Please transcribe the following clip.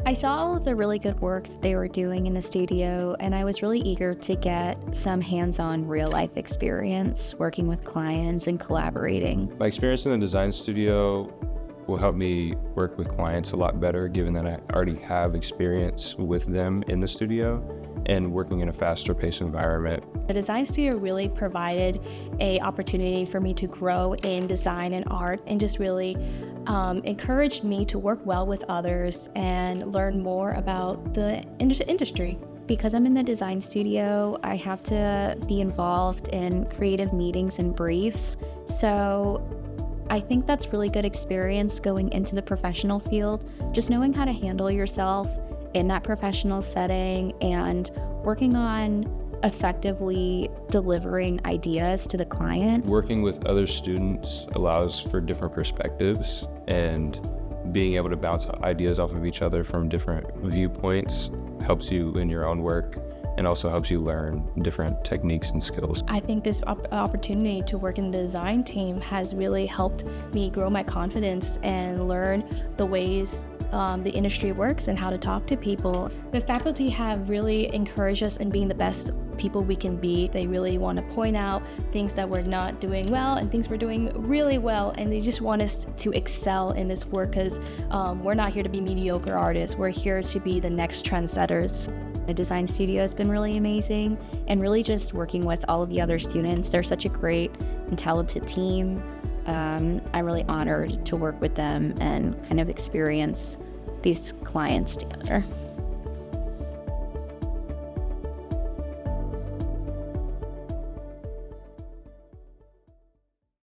I saw all of the really good work that they were doing in the studio, and I was really eager to get some hands-on real-life experience working with clients and collaborating. My experience in the design studio will help me work with clients a lot better, given that I already have experience with them in the studio and working in a faster paced environment. The design studio really provided an opportunity for me to grow in design and art, and just really encouraged me to work well with others and learn more about the industry. Because I'm in the design studio, I have to be involved in creative meetings and briefs. So I think that's really good experience going into the professional field, just knowing how to handle yourself in that professional setting and working on effectively delivering ideas to the client. Working with other students allows for different perspectives, and being able to bounce ideas off of each other from different viewpoints helps you in your own work and also helps you learn different techniques and skills. I think this opportunity to work in the design team has really helped me grow my confidence and learn the ways the industry works and how to talk to people. The faculty have really encouraged us in being the best people we can be. They really want to point out things that we're not doing well and things we're doing really well, and they just want us to excel in this work because we're not here to be mediocre artists. We're here to be the next trendsetters. The design studio has been really amazing, and really just working with all of the other students. They're such a great and talented team. I'm really honored to work with them and kind of experience these clients together.